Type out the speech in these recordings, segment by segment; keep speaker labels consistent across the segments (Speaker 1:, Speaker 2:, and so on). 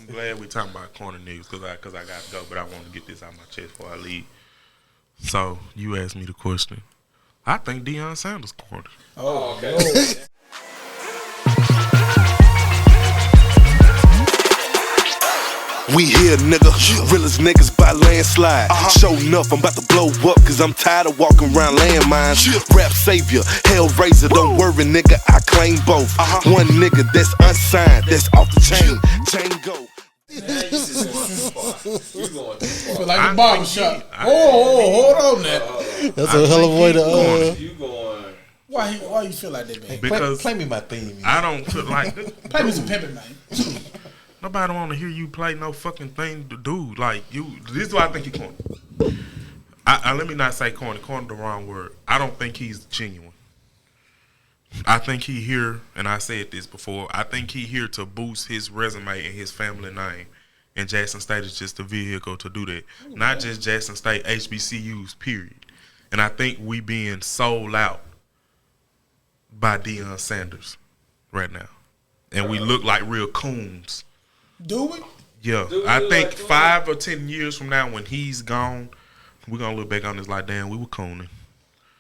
Speaker 1: I'm glad we talking about corner niggas because I got to go, but I want to get this out of my chest before I leave. So you asked me the question. I think Deion Sanders corner.
Speaker 2: Oh, okay.
Speaker 3: We here, nigga. Realest niggas by landslide. Show enough, I'm about to blow up, cause I'm tired of walking around landmines. Rap savior, hellraiser, don't worry, nigga, I claim both. One nigga that's unsigned, that's off the chain. Chain go.
Speaker 2: You going too far.
Speaker 4: Feel like a barbershop. Hold on now.
Speaker 5: That's a hell of a way to.
Speaker 2: You going.
Speaker 4: Why you feel like that, man?
Speaker 1: Because
Speaker 5: play me my theme.
Speaker 1: I don't feel like
Speaker 4: Play me some pimping, man.
Speaker 1: nobody want to hear you play no fucking thing to do. Like you, this is why I think you're corny. Let me not say corny. Corny the wrong word. I don't think he's genuine. I think he here, and I said this before, I think he here to boost his resume and his family name. And Jackson State is just a vehicle to do that. Not just Jackson State, HBCUs, period. And I think we being sold out by Deion Sanders right now. And we look like real coons.
Speaker 4: Do we?
Speaker 1: Yeah. I think 5 or 10 years from now when he's gone, we're going to look back on this like, damn, we were cooning.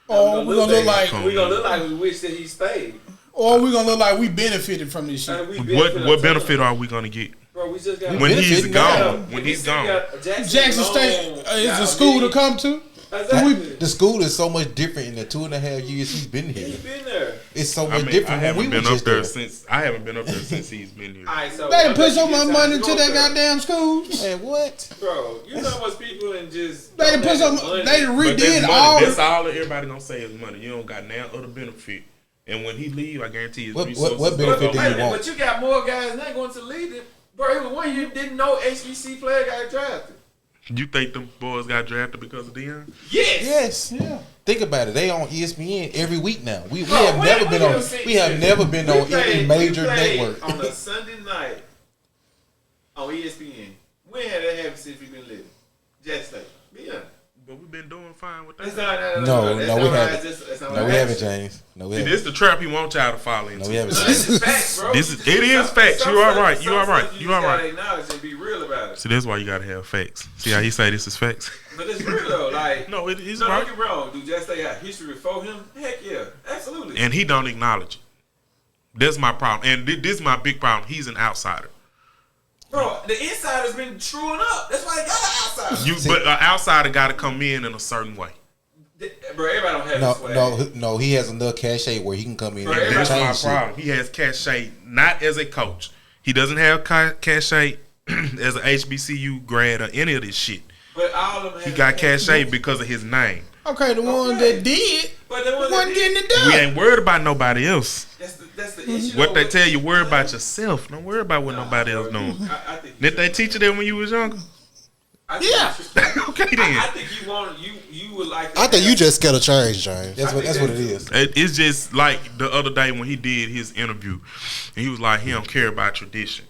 Speaker 4: Or we're going to
Speaker 2: look like we wish that he stayed.
Speaker 4: Or we're going to look like we benefited from this shit.
Speaker 1: What benefit are we going to get?
Speaker 2: Bro, we just got
Speaker 1: when he's gone. When he's gone.
Speaker 4: Jackson State is a school to come to.
Speaker 2: Exactly.
Speaker 5: The school is so much different in the 2.5 years he's been here.
Speaker 2: He's been there.
Speaker 5: It's so much different.
Speaker 1: I haven't been up there since he's been here.
Speaker 2: Right, so
Speaker 4: they put so much money into that goddamn school.
Speaker 5: Man, what?
Speaker 2: Bro, you know much people and just
Speaker 4: they put some they redid
Speaker 1: all. That's all that everybody gonna say is money. You don't got now other benefit. And when he leave, I guarantee his resources.
Speaker 5: What benefit do you want?
Speaker 2: But you got more guys not going to lead it. Bro, it was one you didn't know HBC player got drafted.
Speaker 1: You think them boys got drafted because of Deion?
Speaker 2: Yes.
Speaker 4: Yeah.
Speaker 5: Think about it. They on ESPN every week now. We have never been on any major network.
Speaker 2: On a Sunday night on ESPN. When had that happened since we've been living? Jackson State. Be honest.
Speaker 1: But we've been doing fine with that.
Speaker 5: No, we haven't, James. No, we haven't.
Speaker 1: This the trap he wants y'all to fall into.
Speaker 5: No, we haven't.
Speaker 2: This is facts, bro.
Speaker 1: It is facts. You are right. You are right.
Speaker 2: You gotta acknowledge and be real about it.
Speaker 1: See, that's why you gotta have facts. See how he say this is facts?
Speaker 2: But it's real though. Like
Speaker 1: no, it is
Speaker 2: right.
Speaker 1: right.
Speaker 2: Don't get wrong. Do Jackson State have history before him? Heck yeah, absolutely.
Speaker 1: And he don't acknowledge it. That's my problem. And this is my big problem. He's an outsider.
Speaker 2: Bro, the insider's been truing up. That's why they got an outsider.
Speaker 1: But an outsider got to come in a certain way.
Speaker 2: Bro, everybody don't have this way.
Speaker 5: No, he has enough cachet where he can come in.
Speaker 2: Bro,
Speaker 5: and
Speaker 1: that's
Speaker 5: change
Speaker 1: my problem. He has cachet not as a coach. He doesn't have cachet as an HBCU grad or any of this shit.
Speaker 2: But all of them
Speaker 1: he got cachet because of his name.
Speaker 4: Okay, the one that did,
Speaker 2: but the one
Speaker 4: wasn't getting it done.
Speaker 1: We ain't worried about nobody else.
Speaker 2: That's the issue.
Speaker 1: What they tell you, worry about yourself. Don't worry about what nobody else doing. Did they teach you that when you was younger?
Speaker 4: Yeah.
Speaker 1: Okay then.
Speaker 2: I think you would like.
Speaker 5: I think you just scared of change, James. That's what it is.
Speaker 1: It's just like the other day when he did his interview, and he was like, he don't care about tradition.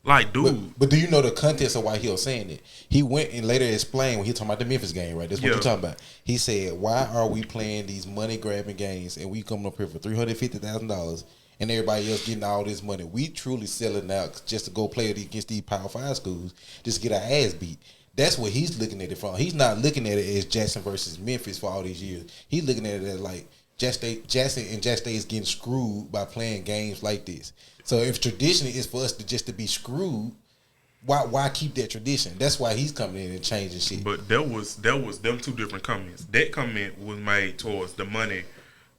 Speaker 1: Like, dude.
Speaker 5: But do you know the context of why he was saying it? He went and later explained when he talking about the Memphis game, right? That's what you're talking about. He said, why are we playing these money-grabbing games and we coming up here for $350,000 and everybody else getting all this money? We truly selling out just to go play against these Power 5 schools, just to get our ass beat. That's what he's looking at it from. He's not looking at it as Jackson versus Memphis for all these years. He's looking at it as like Jackson State is getting screwed by playing games like this. So if tradition is for us to be screwed, why keep that tradition? That's why he's coming in and changing shit.
Speaker 1: But there was them two different comments. That comment was made towards the money,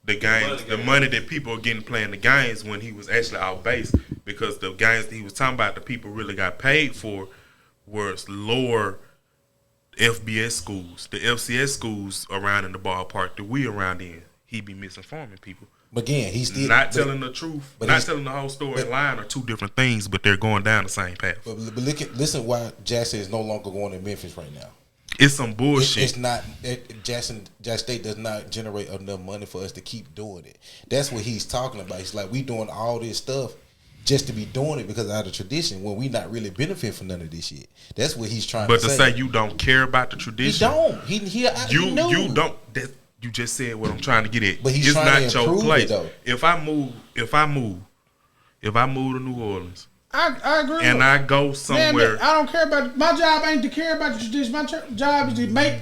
Speaker 1: the games, the money that people are getting playing the games when he was actually out base, because the games that he was talking about, the people really got paid for were lower FBS schools, the FCS schools around in the ballpark that we around in. He be misinforming people.
Speaker 5: But again, he's still
Speaker 1: not telling the truth, not telling the whole story. Line are two different things, but they're going down the same path.
Speaker 5: But listen, why Jackson is no longer going to Memphis right now.
Speaker 1: It's some bullshit.
Speaker 5: It's not Jackson State does not generate enough money for us to keep doing it. That's what he's talking about. He's like, we doing all this stuff just to be doing it because out of tradition when we not really benefit from none of this shit. That's what he's trying to say.
Speaker 1: But to say you don't care about the tradition,
Speaker 5: he don't.
Speaker 1: You don't. You just said what I'm trying to get at.
Speaker 5: But he's trying to improve it, though.
Speaker 1: If I move to New Orleans,
Speaker 4: I agree.
Speaker 1: and I go somewhere.
Speaker 4: Man, I don't care about my job. Ain't to care about the tradition. My job is to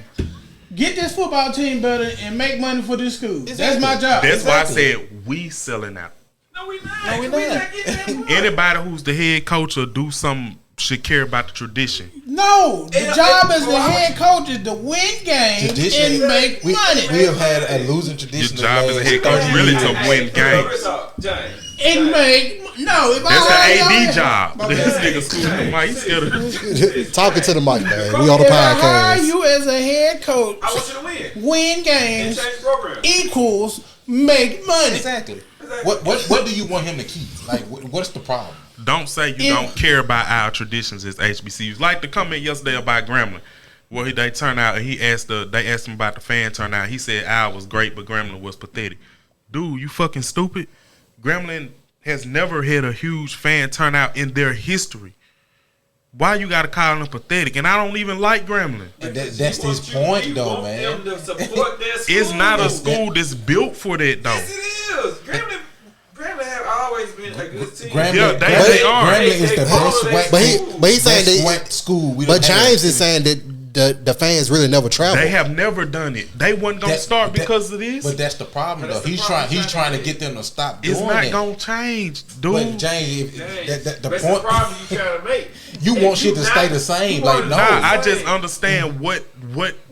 Speaker 4: get this football team better and make money for this school.
Speaker 5: Exactly.
Speaker 4: That's my job.
Speaker 1: That's why I said we selling out.
Speaker 2: No, we not.
Speaker 5: No, we
Speaker 2: We
Speaker 5: not.
Speaker 2: not getting that money.
Speaker 1: Anybody who's the head coach or do something should care about the tradition.
Speaker 4: No, the
Speaker 2: It-
Speaker 4: job
Speaker 2: it-
Speaker 4: as the head coach is to win games
Speaker 5: Tradition.
Speaker 4: and make money.
Speaker 5: We have had a losing tradition.
Speaker 1: Your job as a
Speaker 5: the
Speaker 1: head
Speaker 5: last
Speaker 1: coach
Speaker 5: 30
Speaker 1: really
Speaker 5: years.
Speaker 1: to win games.
Speaker 2: James.
Speaker 4: And make If
Speaker 1: That's
Speaker 4: I
Speaker 1: the
Speaker 4: hire
Speaker 1: AD job.
Speaker 4: Okay.
Speaker 1: This nigga schooling Mike. He's scared of.
Speaker 6: Talking to the mic, man. We on the
Speaker 4: If I hire
Speaker 6: podcast.
Speaker 4: you as a head coach,
Speaker 2: I want you to win.
Speaker 4: win
Speaker 2: And
Speaker 4: games
Speaker 2: change program.
Speaker 4: equals make money.
Speaker 5: Exactly. What do you want him to keep? Like, what's the problem?
Speaker 1: Don't say you don't care about our traditions as HBCUs. Like the comment yesterday about Grambling, where they turned out and they asked him about the fan turnout. He said ours was great, but Grambling was pathetic. Dude, you fucking stupid. Grambling has never had a huge fan turnout in their history. Why you gotta call them pathetic? And I don't even like Grambling.
Speaker 5: And that's his point, though, man.
Speaker 2: Them to support their school.
Speaker 1: It's not a school that's built for that, though.
Speaker 2: Yes, it is. Grambling have always been a good team.
Speaker 5: Grambling,
Speaker 1: Yeah, they are.
Speaker 5: Grambling is the
Speaker 2: They
Speaker 5: best
Speaker 2: follow
Speaker 5: whack.
Speaker 2: that
Speaker 6: But he's saying
Speaker 5: best
Speaker 6: that.
Speaker 5: whack school. We
Speaker 6: But
Speaker 5: done had.
Speaker 6: James is saying that the fans really never travel.
Speaker 1: They have never done it. They wasn't gonna start because of this.
Speaker 5: But that's the problem,
Speaker 2: But
Speaker 5: though.
Speaker 2: that's the problem.
Speaker 5: He's trying to get them to stop doing
Speaker 1: It's not
Speaker 5: it.
Speaker 1: gonna change,
Speaker 5: But
Speaker 1: dude.
Speaker 5: James, the
Speaker 2: That's
Speaker 5: point
Speaker 2: the problem you trying to make.
Speaker 5: you
Speaker 2: If
Speaker 5: want shit to
Speaker 2: not-
Speaker 5: stay the same.
Speaker 2: you
Speaker 5: Like,
Speaker 2: want
Speaker 5: no.
Speaker 2: it to
Speaker 1: Nah, I
Speaker 2: stay the
Speaker 1: just
Speaker 2: same.
Speaker 1: understand what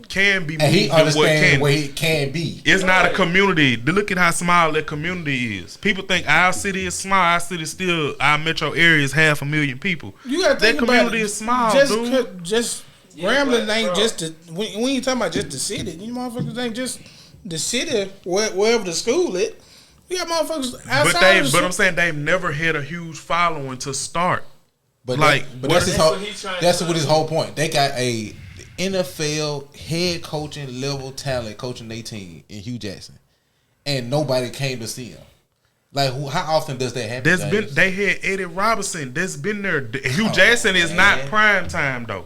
Speaker 1: can be moved
Speaker 5: and he
Speaker 1: and what
Speaker 5: understands
Speaker 1: can.
Speaker 5: where he can be.
Speaker 1: It's not a community. Look at how small that community is. People think our city is small. Our city still, our metro area is 500,000 people.
Speaker 4: You gotta
Speaker 1: That
Speaker 4: think about
Speaker 1: community
Speaker 4: it.
Speaker 1: is small,
Speaker 4: just,
Speaker 1: dude.
Speaker 4: Just
Speaker 2: Yeah,
Speaker 4: Grambling
Speaker 2: but,
Speaker 4: ain't
Speaker 2: bro.
Speaker 4: just the when you talking about just the city. You motherfuckers ain't just the city wherever the school is. You got motherfuckers outside.
Speaker 1: But I'm saying they've never had a huge following to start.
Speaker 5: But
Speaker 1: Like,
Speaker 5: but that's his
Speaker 2: That's
Speaker 5: whole.
Speaker 2: what he's trying
Speaker 5: That's
Speaker 2: to
Speaker 5: what his
Speaker 2: do.
Speaker 5: whole point. They got a NFL head coaching level talent coaching their team in Hugh Jackson, and nobody came to see him. Like, how often does that happen?
Speaker 1: There's been
Speaker 5: James?
Speaker 1: they had Eddie Robinson. That's been there. Hugh Jackson is not
Speaker 5: man.
Speaker 1: prime time though.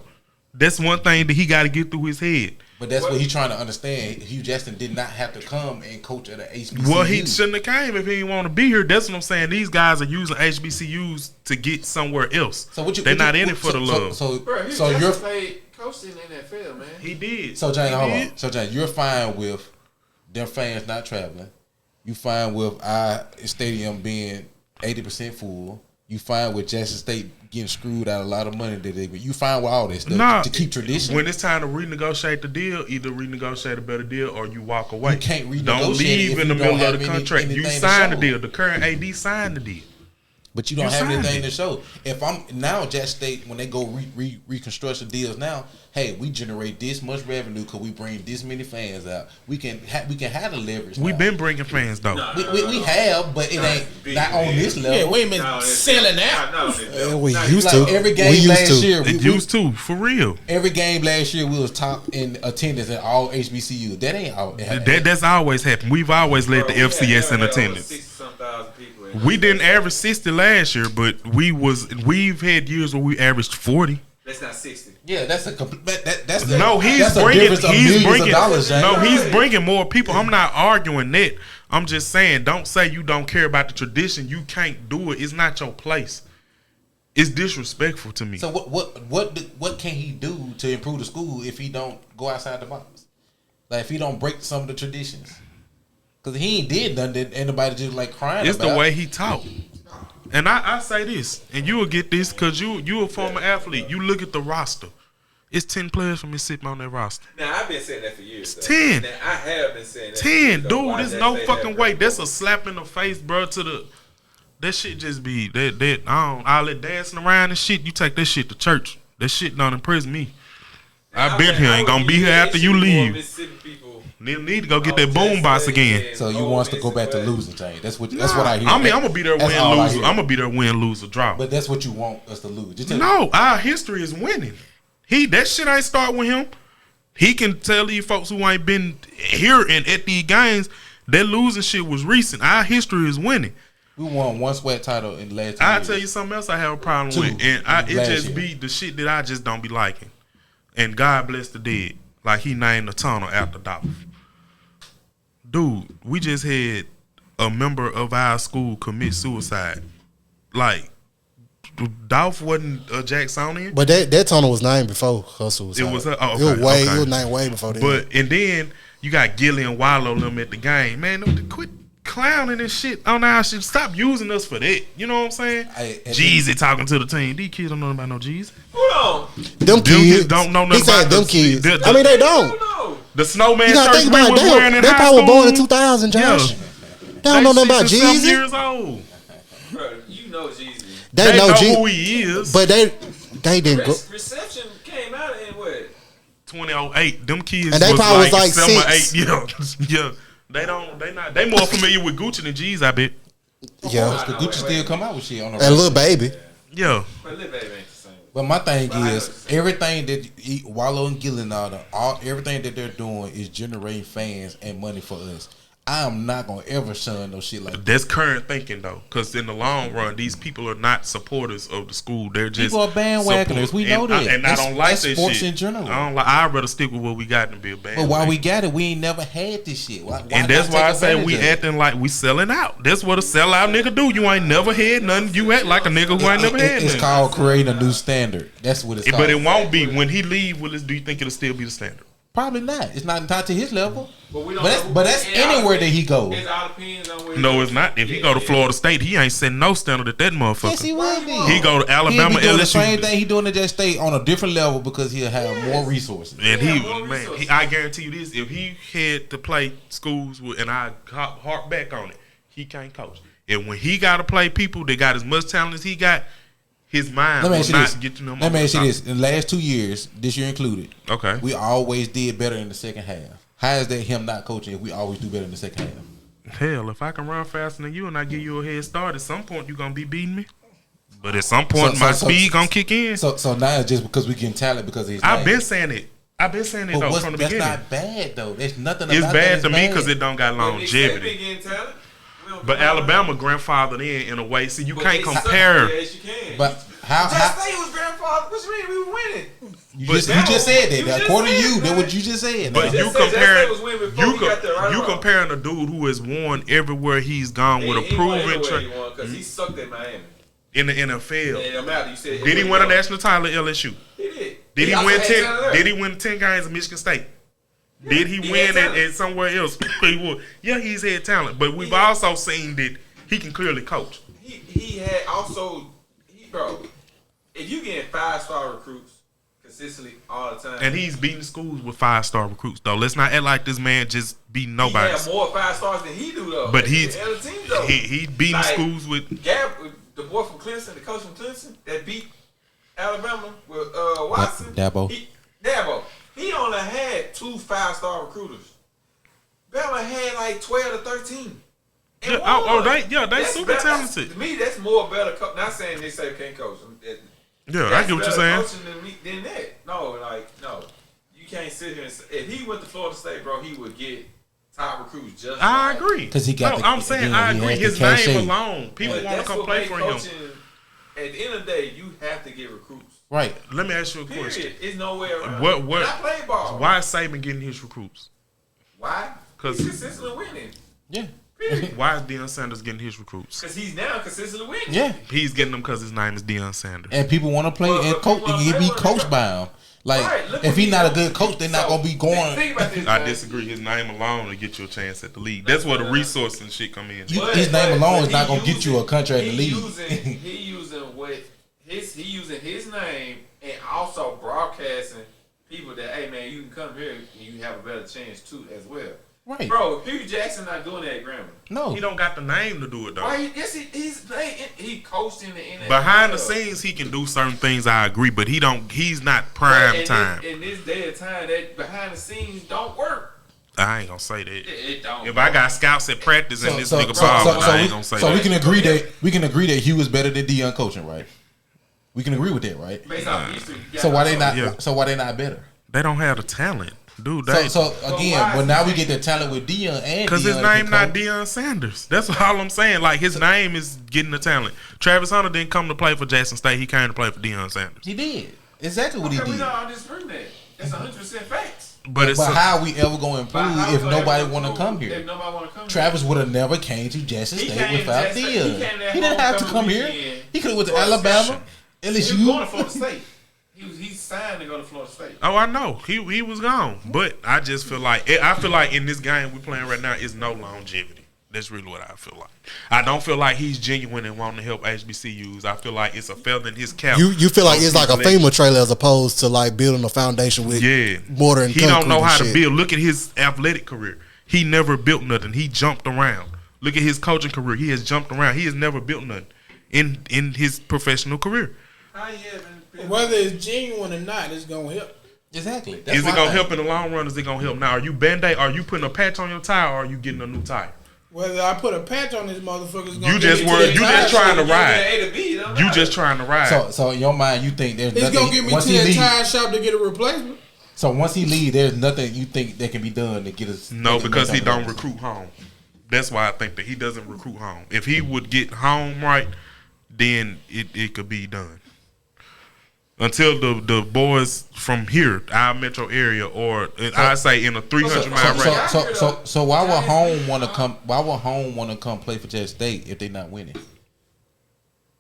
Speaker 1: That's one thing that he got to get through his head.
Speaker 5: But that's what he's trying to understand. Hugh Jackson did not have to come and coach at a HBCU.
Speaker 1: Well, he shouldn't have came if he didn't want to be here. That's what I'm saying. These guys are using HBCUs to get somewhere else.
Speaker 5: So
Speaker 1: They're not in it for the love.
Speaker 2: Bro, he
Speaker 5: So
Speaker 2: just
Speaker 5: you're
Speaker 2: played coach in the NFL, man.
Speaker 1: He did.
Speaker 5: So James,
Speaker 1: He
Speaker 5: hold on.
Speaker 1: did.
Speaker 5: So James, you're fine with them fans not traveling. You fine with our stadium being 80% full. You fine with Jackson State getting screwed out a lot of money that they. You fine with all this stuff
Speaker 1: Nah,
Speaker 5: to keep tradition.
Speaker 1: When it's time to renegotiate the deal, either renegotiate a better deal or you walk away.
Speaker 5: You can't renegotiate
Speaker 1: Don't
Speaker 5: it
Speaker 1: leave
Speaker 5: if
Speaker 1: in the
Speaker 5: you don't
Speaker 1: middle of
Speaker 5: have
Speaker 1: the
Speaker 5: any-
Speaker 1: contract. You
Speaker 5: anything to
Speaker 1: signed the
Speaker 5: show.
Speaker 1: deal. The current AD signed the deal.
Speaker 5: But you don't
Speaker 1: You
Speaker 5: have
Speaker 1: signed
Speaker 5: anything
Speaker 1: it.
Speaker 5: to show. If I'm now Jackson State, when they go reconstruction deals now, hey, we generate this much revenue because we bring this many fans out. We can have the leverage.
Speaker 1: We've
Speaker 5: now.
Speaker 1: been bringing fans though.
Speaker 5: we have, but it ain't not on this level.
Speaker 4: yeah, we ain't been selling out.
Speaker 6: We
Speaker 2: Nah,
Speaker 6: used
Speaker 5: Like
Speaker 6: to.
Speaker 5: every
Speaker 6: We
Speaker 5: game
Speaker 6: used
Speaker 5: last
Speaker 6: to.
Speaker 5: year,
Speaker 1: It used to, for real.
Speaker 5: every game last year we was top in attendance at all HBCU. That ain't all.
Speaker 1: That's always happened. We've always led the FCS in attendance. We didn't average 60 last year, but we've had years where we averaged 40.
Speaker 2: That's not 60.
Speaker 5: Yeah, that's a that's the,
Speaker 1: No, he's
Speaker 5: that's a
Speaker 1: bringing
Speaker 5: difference of millions of
Speaker 1: bringing
Speaker 5: dollars, James.
Speaker 1: no, he's bringing more people. I'm not arguing that. I'm just saying, don't say you don't care about the tradition. You can't do it. It's not your place. It's disrespectful to me.
Speaker 5: So what can he do to improve the school if he don't go outside the box? Like if he don't break some of the traditions, because he ain't did nothing that anybody just like crying
Speaker 1: It's
Speaker 5: about.
Speaker 1: the way he taught. And I say this, and you will get this because you a former athlete. You look at the roster. It's 10 players from Mississippi on that roster.
Speaker 2: Now, I've been saying that for years. Though.
Speaker 1: 10.
Speaker 2: Now, I have been saying that.
Speaker 1: 10,
Speaker 2: So
Speaker 1: dude.
Speaker 2: why
Speaker 1: There's
Speaker 2: that
Speaker 1: no
Speaker 2: say
Speaker 1: fucking
Speaker 2: that,
Speaker 1: way.
Speaker 2: bro?
Speaker 1: That's a slap in the face, bro. That shit just be that. All that dancing around and shit. You take that shit to church. That shit don't impress me. I've been here. Ain't gonna be here after you leave. Need to go get that boom box again.
Speaker 5: So you want us to go back to losing, James? That's what I hear.
Speaker 1: I mean, I'm gonna be there
Speaker 5: That's
Speaker 1: win,
Speaker 5: all I
Speaker 1: lose.
Speaker 5: hear.
Speaker 1: I'm gonna be there win, lose, or draw.
Speaker 5: But that's what you want us to lose. Just tell
Speaker 1: No, our history is winning. That shit ain't start with him. He can tell these folks who ain't been here and at these games that losing shit was recent. Our history is winning.
Speaker 5: we won one sweat title in the last 2
Speaker 1: I'll
Speaker 5: years.
Speaker 1: tell you something else I have a problem
Speaker 5: Two
Speaker 1: with. And it
Speaker 5: last
Speaker 1: just
Speaker 5: year.
Speaker 1: be the shit that I just don't be liking. And God bless the dead. Like he named the tunnel after Dolph. Dude, we just had a member of our school commit suicide. Like Dolph wasn't a Jacksonian.
Speaker 6: But that tunnel was named before Hustle was.
Speaker 1: It was.
Speaker 6: It was named way before that.
Speaker 1: But and then you got Gilly and Wallow them at the game. Man, quit clowning and shit on our shit. Stop using us for that. You know what I'm saying? Jeezy talking to the team. These kids don't know about no Jeezy.
Speaker 2: Hold on.
Speaker 6: Them kids
Speaker 1: don't know nothing
Speaker 6: he said
Speaker 1: about
Speaker 6: them kids. I mean, they don't.
Speaker 1: The snowman
Speaker 6: You gotta
Speaker 1: shirts
Speaker 6: think
Speaker 1: we
Speaker 6: about
Speaker 1: was wearing in
Speaker 6: they
Speaker 1: high
Speaker 6: probably
Speaker 1: school.
Speaker 6: born in 2000, Josh.
Speaker 1: Yeah.
Speaker 6: They don't know nothing about
Speaker 1: 6 and 7
Speaker 6: Jeezy.
Speaker 1: years old.
Speaker 2: Bro, you know Jeezy.
Speaker 6: They know
Speaker 1: who he is.
Speaker 6: But they didn't go.
Speaker 2: Reception came out in what?
Speaker 1: 2008. Them kids
Speaker 6: And they probably was like
Speaker 1: 7 or
Speaker 6: 6.
Speaker 1: 8. Yeah. They more familiar with Gucci than G's, I bet.
Speaker 6: Yeah.
Speaker 5: Gucci still come out with shit on the
Speaker 6: And Lil Baby.
Speaker 1: Yeah.
Speaker 2: But Lil Baby ain't the same.
Speaker 5: But my thing is, everything that Wallow and Gillen everything that they're doing is generating fans and money for us. I am not gonna ever shun no shit like that.
Speaker 1: That's current thinking though, because in the long run, these people are not supporters of the school. They're just
Speaker 5: People are bandwagoners. We know that.
Speaker 1: And I don't like that
Speaker 5: sports
Speaker 1: shit.
Speaker 5: in general.
Speaker 1: I'd rather stick with what we got than be a bandwagon.
Speaker 5: But while we got it, we ain't never had this shit. Why
Speaker 1: and that's
Speaker 5: not
Speaker 1: why I
Speaker 5: take
Speaker 1: say
Speaker 5: advantage
Speaker 1: we
Speaker 5: of it?
Speaker 1: acting like we selling out. That's what a sellout nigga do. You ain't never had nothing. You act like a nigga who ain't never had
Speaker 5: It's
Speaker 1: nothing.
Speaker 5: called creating a new standard. That's what it's called.
Speaker 1: But it won't be when he leave. Do you think it'll still be the standard?
Speaker 5: Probably not. It's not entitled to his level.
Speaker 2: But we don't
Speaker 5: But that's anywhere that he goes.
Speaker 2: It all depends on where
Speaker 1: No, it's not. If he go to Florida State, he ain't setting no standard at that motherfucker.
Speaker 5: Yes, he will be.
Speaker 1: He go to Alabama,
Speaker 5: He'll be doing the
Speaker 1: LSU.
Speaker 5: same thing he doing at that state on a different level because he'll have more resources.
Speaker 1: And
Speaker 2: more
Speaker 1: man,
Speaker 2: resources.
Speaker 1: I guarantee you this: if he had to play schools with, and I harp back on it, he can't coach. And when he got to play people that got as much talent as he got, his mind
Speaker 5: Let me
Speaker 1: will
Speaker 5: ask you
Speaker 1: not
Speaker 5: this.
Speaker 1: get to them.
Speaker 5: Let me ask you this. In the last 2 years, this year included,
Speaker 1: Okay.
Speaker 5: we always did better in the second half. How is that him not coaching if we always do better in the second half?
Speaker 1: Hell, if I can run faster than you and I give you a head start, at some point you gonna be beating me. But at some point, my speed gonna kick in.
Speaker 5: So now it's just because we getting talent because of his
Speaker 1: I've
Speaker 5: name.
Speaker 1: been saying it. I've been saying it
Speaker 5: But
Speaker 1: though from the
Speaker 5: that's
Speaker 1: beginning.
Speaker 5: not bad though. There's nothing
Speaker 1: It's
Speaker 5: about
Speaker 1: bad
Speaker 5: that
Speaker 1: to me
Speaker 5: that's
Speaker 1: because
Speaker 5: bad.
Speaker 1: it don't got longevity. But Alabama grandfathered in a way. See, you can't compare.
Speaker 2: Yes, you can.
Speaker 5: But how
Speaker 2: State was grandfather. What you mean? We were winning.
Speaker 5: you
Speaker 1: But
Speaker 5: just said that.
Speaker 2: You just
Speaker 5: According to
Speaker 2: said
Speaker 5: you,
Speaker 2: it,
Speaker 5: that's
Speaker 2: man.
Speaker 5: what you just said.
Speaker 1: But
Speaker 5: now.
Speaker 1: you
Speaker 2: Just said
Speaker 1: comparing,
Speaker 2: State was winning before we got there, right or
Speaker 1: you
Speaker 2: wrong?
Speaker 1: comparing a dude who has won everywhere he's gone with a proven track
Speaker 2: because he sucked at Miami.
Speaker 1: in the NFL.
Speaker 2: It don't matter. You said
Speaker 1: Did he win a national title at LSU?
Speaker 2: He did.
Speaker 1: Did he
Speaker 2: also
Speaker 1: win
Speaker 2: had
Speaker 1: 10?
Speaker 2: talent there.
Speaker 1: Did he win 10 games at Michigan State? Did he
Speaker 2: he
Speaker 1: win
Speaker 2: had
Speaker 1: at
Speaker 2: talent.
Speaker 1: somewhere else? He would. Yeah, he's had talent, but we've also seen that he can clearly coach.
Speaker 2: He had also bro. If you getting 5-star recruits consistently all the time,
Speaker 1: And he's beating schools with 5-star recruits, though. Let's not act like this man just beating nobody.
Speaker 2: he had more 5-stars than he do though.
Speaker 1: But
Speaker 2: than
Speaker 1: he's
Speaker 2: the other teams, though.
Speaker 1: he beating
Speaker 2: Like,
Speaker 1: schools with.
Speaker 2: Gab, the boy from Clemson, the coach from Clemson that beat Alabama with Watson.
Speaker 5: Dabo.
Speaker 2: Dabo. He only had 2 5-star recruiters. Bama had like 12 to 13. And
Speaker 1: Yeah,
Speaker 2: won.
Speaker 1: they
Speaker 2: That's
Speaker 1: super
Speaker 2: better-
Speaker 1: talented.
Speaker 2: To me, that's more better. Not saying they say can't coach.
Speaker 1: Yeah, I
Speaker 2: That's
Speaker 1: get what you're
Speaker 2: better
Speaker 1: saying.
Speaker 2: coaching than that. No. You can't sit here and say, if he went to Florida State, bro, he would get top recruits just
Speaker 1: I
Speaker 2: like-
Speaker 1: agree.
Speaker 5: 'Cause he got
Speaker 1: no,
Speaker 5: the-
Speaker 1: I'm saying
Speaker 5: again,
Speaker 1: I
Speaker 5: he
Speaker 1: agree.
Speaker 5: has
Speaker 1: His
Speaker 5: the cachet.
Speaker 1: name alone, people
Speaker 2: But
Speaker 1: want to
Speaker 2: that's
Speaker 1: come
Speaker 2: what
Speaker 1: play
Speaker 2: make
Speaker 1: for him.
Speaker 2: coaching. At the end of the day, you have to get recruits.
Speaker 5: Right.
Speaker 1: Let me ask you a question.
Speaker 2: Period. It's no way around.
Speaker 1: What-
Speaker 2: And I play ball.
Speaker 1: Why is Saban getting his recruits?
Speaker 2: Why?
Speaker 1: 'Cause-
Speaker 2: He's consistently winning.
Speaker 5: Yeah.
Speaker 2: Period.
Speaker 1: Why is Deion Sanders getting his recruits?
Speaker 2: Because he's now consistently winning.
Speaker 5: Yeah.
Speaker 1: He's getting them because his name is Deion Sanders.
Speaker 5: And people want to play
Speaker 2: Well,
Speaker 5: and
Speaker 2: but
Speaker 5: coach.
Speaker 2: people
Speaker 5: And he
Speaker 2: wanna
Speaker 5: be
Speaker 2: play
Speaker 5: coached
Speaker 2: with
Speaker 5: by him. Like
Speaker 2: Right, look
Speaker 5: if
Speaker 2: what
Speaker 5: he's
Speaker 2: he
Speaker 5: not a
Speaker 2: doing.
Speaker 5: good coach, they're not
Speaker 2: So,
Speaker 5: gonna be going.
Speaker 2: Think about this.
Speaker 1: I
Speaker 2: man.
Speaker 1: disagree. His name alone will get you a chance at the league. That's where the resource and shit come in.
Speaker 5: His name alone is not
Speaker 2: he
Speaker 5: gonna get you a contract in the
Speaker 2: he
Speaker 5: league.
Speaker 2: He using his name and also broadcasting people that, hey man, you can come here and you have a better chance too as well.
Speaker 5: Right.
Speaker 2: Bro, Hugh Jackson not doing that at Grambling.
Speaker 5: No.
Speaker 1: He don't got the name to do it though.
Speaker 2: Why? Yes, he coached in the NFL.
Speaker 1: Behind the scenes, he can do certain things. I agree, but he don't. He's not prime time.
Speaker 2: In this day of time, that behind the scenes don't work.
Speaker 1: I ain't gonna say that.
Speaker 2: It don't.
Speaker 1: If I got scouts at practice and this nigga balling, I ain't gonna say
Speaker 5: so
Speaker 1: that.
Speaker 5: we can agree that Hugh is better than Deion coaching, right? We can agree with that, right?
Speaker 2: Based off history, you
Speaker 5: So why they
Speaker 2: gotta
Speaker 5: not?
Speaker 1: Yeah.
Speaker 5: So why they not better?
Speaker 1: They don't have the talent, dude.
Speaker 5: So again,
Speaker 2: why
Speaker 5: but
Speaker 2: is
Speaker 5: now
Speaker 2: he-
Speaker 5: we get the talent with Deion and
Speaker 1: Because his
Speaker 5: Deion
Speaker 1: name
Speaker 5: can
Speaker 1: not
Speaker 5: coach.
Speaker 1: Deion Sanders. That's all I'm saying. Like his name is getting the talent. Travis Hunter didn't come to play for Jackson State. He came to play for Deion Sanders.
Speaker 5: He did exactly what he
Speaker 2: Okay, we
Speaker 5: did.
Speaker 2: don't disagree with that. That's 100% facts.
Speaker 1: But it's
Speaker 5: how are we ever going to
Speaker 2: But
Speaker 5: improve
Speaker 2: how
Speaker 5: if
Speaker 2: we
Speaker 5: nobody
Speaker 2: ever
Speaker 5: want to
Speaker 2: improve
Speaker 5: come
Speaker 2: If
Speaker 5: here?
Speaker 2: nobody want to come
Speaker 5: Travis would have never came to Jackson
Speaker 2: He
Speaker 5: State
Speaker 2: came to
Speaker 5: without
Speaker 2: Jackson State.
Speaker 5: Deion.
Speaker 2: He came there
Speaker 5: He didn't have to
Speaker 2: homecoming
Speaker 5: come here.
Speaker 2: weekend
Speaker 5: He could have went to
Speaker 2: for a
Speaker 5: Alabama,
Speaker 2: session. He was going
Speaker 5: LSU.
Speaker 2: to Florida State. He signed to go to Florida State.
Speaker 1: Oh, I know. He was gone. But I just feel like in this game we're playing right now is no longevity. That's really what I feel like. I don't feel like he's genuine and wanting to help HBCUs. I feel like it's a feather in his cap.
Speaker 6: You feel like it's like a
Speaker 1: FEMA
Speaker 6: FEMA trailer as opposed to like building a foundation with mortar and
Speaker 1: he
Speaker 6: concrete
Speaker 1: don't know
Speaker 6: and
Speaker 1: how to
Speaker 6: shit.
Speaker 1: build. Look at his athletic career. He never built nothing. He jumped around. Look at his coaching career. He has jumped around. He has never built nothing in his professional career.
Speaker 4: Whether it's genuine or not, it's gonna help.
Speaker 5: Exactly.
Speaker 1: Is it gonna help in the long run? Is it gonna help now? Are you Band-Aid? Are you putting a patch on your tire? Or are you getting a new tire?
Speaker 4: Whether I put a patch on this motherfucker, it's gonna
Speaker 1: You just trying to ride. You just trying to ride.
Speaker 5: So in your mind, you think there's
Speaker 4: It's
Speaker 5: nothing.
Speaker 4: gonna get me
Speaker 5: once
Speaker 4: to
Speaker 5: he
Speaker 4: the
Speaker 5: leave,
Speaker 4: tire shop to get a replacement.
Speaker 5: so once he leave, there's nothing you think that can be done to get us.
Speaker 1: No, because he don't recruit home. That's why I think that he doesn't recruit home. If he would get home right, then it could be done. Until the boys from here, our metro area, or I say in a 300-mile range.
Speaker 5: So why would home want to come? Why would home want to come play for Jackson State if they're not winning?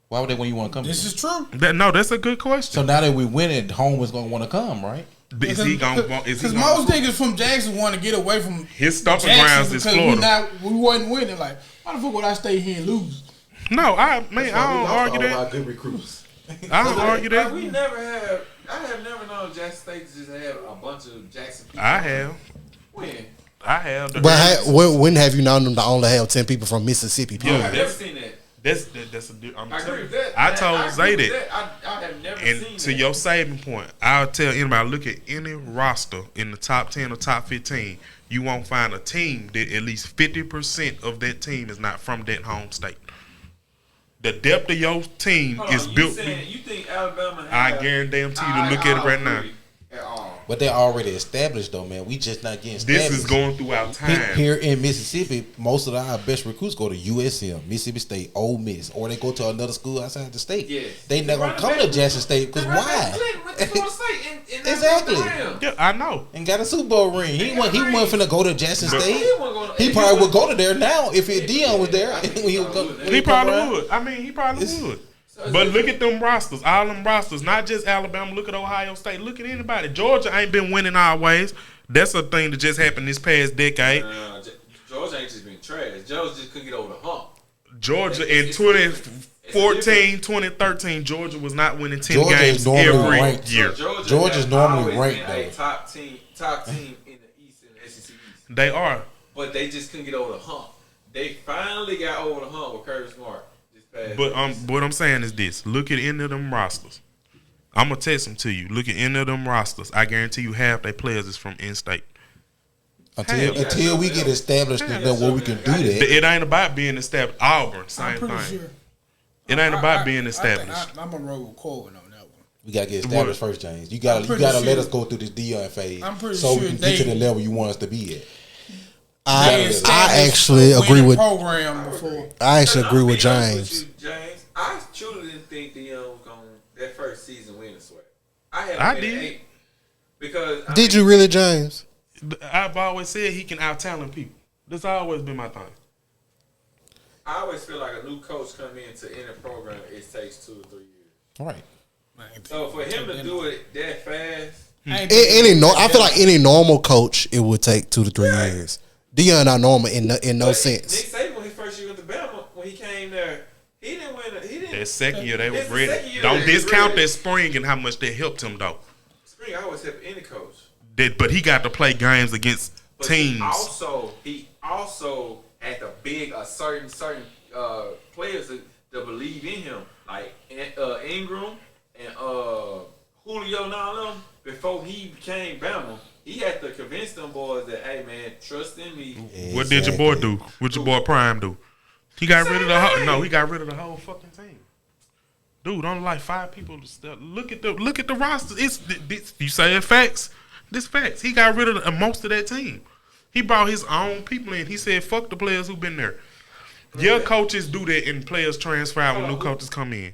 Speaker 5: Why would they when you want to come?
Speaker 4: This
Speaker 5: here?
Speaker 4: is true.
Speaker 1: That's a good question.
Speaker 5: So now that we winning, home is going to want to come, right?
Speaker 1: Is he gonna?
Speaker 4: Because most niggas from Jackson want to get away from
Speaker 1: his stomping
Speaker 4: Jackson
Speaker 1: grounds is Florida.
Speaker 4: we wasn't winning. Like, why the fuck would I stay here and lose?
Speaker 1: No, I don't argue that.
Speaker 5: Good recruits.
Speaker 1: I don't argue that.
Speaker 2: We never have. I have never known Jackson State to just have a bunch of Jackson people.
Speaker 1: I have.
Speaker 2: When?
Speaker 1: I have.
Speaker 6: But when have you known them to only have 10 people from Mississippi?
Speaker 1: Yeah,
Speaker 2: I've never seen that.
Speaker 1: That's a.
Speaker 2: I agree with that.
Speaker 1: I told
Speaker 2: agree
Speaker 1: Zay
Speaker 2: with
Speaker 1: that.
Speaker 2: I have never
Speaker 1: And
Speaker 2: seen
Speaker 1: to
Speaker 2: that.
Speaker 1: your saving point, I'll tell anybody, look at any roster in the top 10 or top 15, you won't find a team that at least 50% of that team is not from that home state. The depth of your team
Speaker 2: Hold on,
Speaker 1: is
Speaker 2: you
Speaker 1: built.
Speaker 2: saying you think Alabama
Speaker 1: I
Speaker 2: have,
Speaker 1: guarantee you to look at it right now.
Speaker 2: At all.
Speaker 5: But they're already established, though, man. We just not getting established.
Speaker 1: This is going through our time.
Speaker 5: Here in Mississippi, most of our best recruits go to USM, Mississippi State, Ole Miss, or they go to another school outside the state.
Speaker 2: Yes.
Speaker 5: They not gonna come to Jackson State because why? Exactly.
Speaker 1: Yeah, I know.
Speaker 5: And got a Super Bowl ring. He wasn't finna go to Jackson State.
Speaker 2: He
Speaker 5: He probably would go to there now if Deion was there. When he would go, when
Speaker 1: He
Speaker 5: come
Speaker 1: probably
Speaker 5: around.
Speaker 1: would. I mean, he probably would. But look at them rosters, all them rosters, not just Alabama. Look at Ohio State. Look at anybody. Georgia ain't been winning always. That's a thing that just happened this past decade.
Speaker 2: Georgia ain't just been trash. Georgia just couldn't get over the hump.
Speaker 1: Georgia in 2014, 2013, Georgia was not winning 10
Speaker 5: Georgia
Speaker 1: games
Speaker 5: is normally
Speaker 1: every
Speaker 5: ranked.
Speaker 1: year.
Speaker 5: Georgia's
Speaker 2: has
Speaker 5: normally
Speaker 2: always
Speaker 5: ranked,
Speaker 2: been a
Speaker 5: though.
Speaker 2: top team in the East and the SEC East.
Speaker 1: They are.
Speaker 2: But they just couldn't get over the hump. They finally got over the hump with Kirby Smart.
Speaker 1: But what I'm saying is this: look at any of them rosters. I'm gonna text them to you. Look at any of them rosters. I guarantee you half their players is from in-state.
Speaker 5: Until we get established enough where we can do that.
Speaker 1: It ain't about being established. Auburn, same
Speaker 4: I'm pretty
Speaker 1: thing.
Speaker 4: sure.
Speaker 1: It ain't about being established.
Speaker 4: I'm a roll with Corbin on that one.
Speaker 5: We gotta get established first, James. You gotta
Speaker 4: pretty
Speaker 5: let
Speaker 4: sure-
Speaker 5: us go through this Deion phase,
Speaker 4: I'm pretty
Speaker 5: so we
Speaker 4: sure
Speaker 5: can get to
Speaker 4: they-
Speaker 5: the level you want us to be at.
Speaker 6: I actually agree with.
Speaker 4: program before.
Speaker 6: I actually agree with
Speaker 2: James.
Speaker 6: James.
Speaker 2: James, I truly didn't think Deion was going that first season win the sweat.
Speaker 1: I did.
Speaker 2: 8 because
Speaker 6: Did you really, James?
Speaker 1: I've always said he can out-talent people. That's always been my thing.
Speaker 2: I always feel like a new coach come into any program, it takes 2 to 3 years.
Speaker 5: Right.
Speaker 2: So for him to do it that fast,
Speaker 6: I feel like any normal coach, it would take 2 to 3 years. Deion not normal in no
Speaker 2: Nick
Speaker 6: sense.
Speaker 2: Saban, his first year with the Bama, when he came there, he didn't win. He didn't.
Speaker 1: That second year they was
Speaker 2: It's the
Speaker 1: ready.
Speaker 2: second year
Speaker 1: Don't
Speaker 2: they was
Speaker 1: discount
Speaker 2: ready.
Speaker 1: that spring and how much that helped him though.
Speaker 2: Spring, I always help any coach.
Speaker 1: But he got to play games against
Speaker 2: But
Speaker 1: teams.
Speaker 2: He also had to big a certain players to believe in him, like Ingram and Julio and all them. Before he became Bama, he had to convince them boys that, hey man, trust in me.
Speaker 1: What did your boy do? What your boy Prime do? He got rid of the whole. No, he got rid of the whole fucking team. Dude, only like 5 people. Look at the roster. It's you say it facts. This facts. He got rid of most of that team. He brought his own people in. He said, "Fuck the players who been there." Your coaches do that, and players transfer out when new coaches come in.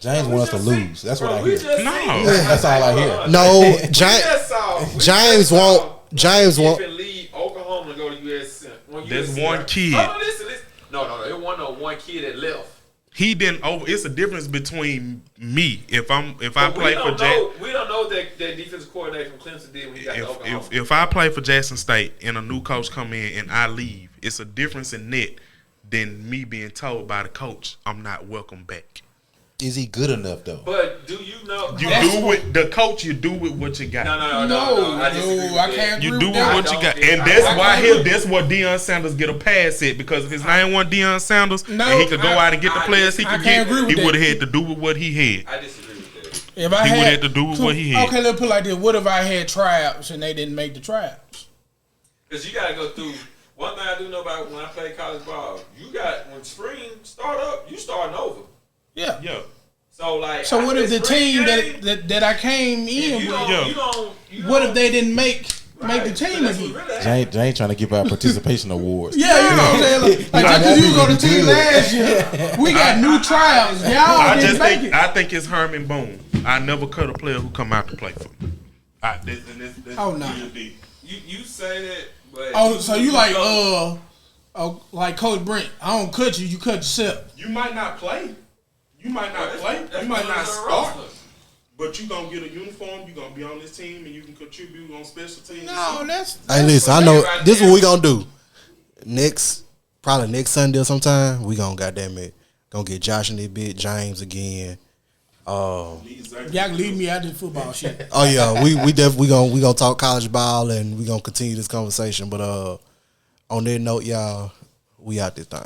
Speaker 5: James wants us to lose. That's what I hear.
Speaker 1: No.
Speaker 5: That's all I hear.
Speaker 6: No,
Speaker 2: We just saw
Speaker 6: James won't.
Speaker 2: Leave Oklahoma to go to USC.
Speaker 1: There's one kid.
Speaker 2: Oh, listen. No. It wasn't one kid that left.
Speaker 1: He didn't over. It's a difference between me if I play for
Speaker 2: We don't know that defensive coordinator from Clemson did when he got to Oklahoma.
Speaker 1: If I play for Jackson State and a new coach come in and I leave, it's a difference in net than me being told by the coach I'm not welcome back.
Speaker 5: Is he good enough though?
Speaker 2: But do you know?
Speaker 1: You do with the coach. You do with what you got.
Speaker 2: No.
Speaker 4: I can't.
Speaker 1: You do with what you got, and that's what Deion Sanders get a pass at, because if his name wasn't Deion Sanders and he could go out and get the players he could get, he would have had to do with what he had.
Speaker 2: I disagree with that.
Speaker 1: He would have to do with what he had.
Speaker 4: Okay, let's put it like this: what if I had tryouts and they didn't make the tryouts?
Speaker 2: Because you gotta go through. One thing I do know about when I play college ball, when spring start up, you starting over.
Speaker 4: Yeah.
Speaker 2: So
Speaker 4: what if the team that I came in with? What if they didn't make the team again?
Speaker 5: Jane trying to give out participation awards.
Speaker 4: Yeah, you know what I'm saying. Like just 'cause you go to team last year, we got new trials. Y'all didn't make it.
Speaker 1: I think it's Herman Boone. I never cut a player who come out to play for me.
Speaker 4: Oh no.
Speaker 2: You say that, but
Speaker 4: so you like Coach Brent? I don't cut you. You cut yourself.
Speaker 1: You might not play. You might not start. But you gonna get a uniform. You gonna be on this team, and you can contribute on special teams.
Speaker 4: No, that's
Speaker 6: hey, listen. I know this is what we gonna do. Probably next Sunday or sometime. We gonna gonna get Josh in this bit, James again.
Speaker 4: Y'all can leave me out of the football shit.
Speaker 6: Oh yeah, we gonna talk college ball, and we gonna continue this conversation. But on that note, y'all, we out this thing.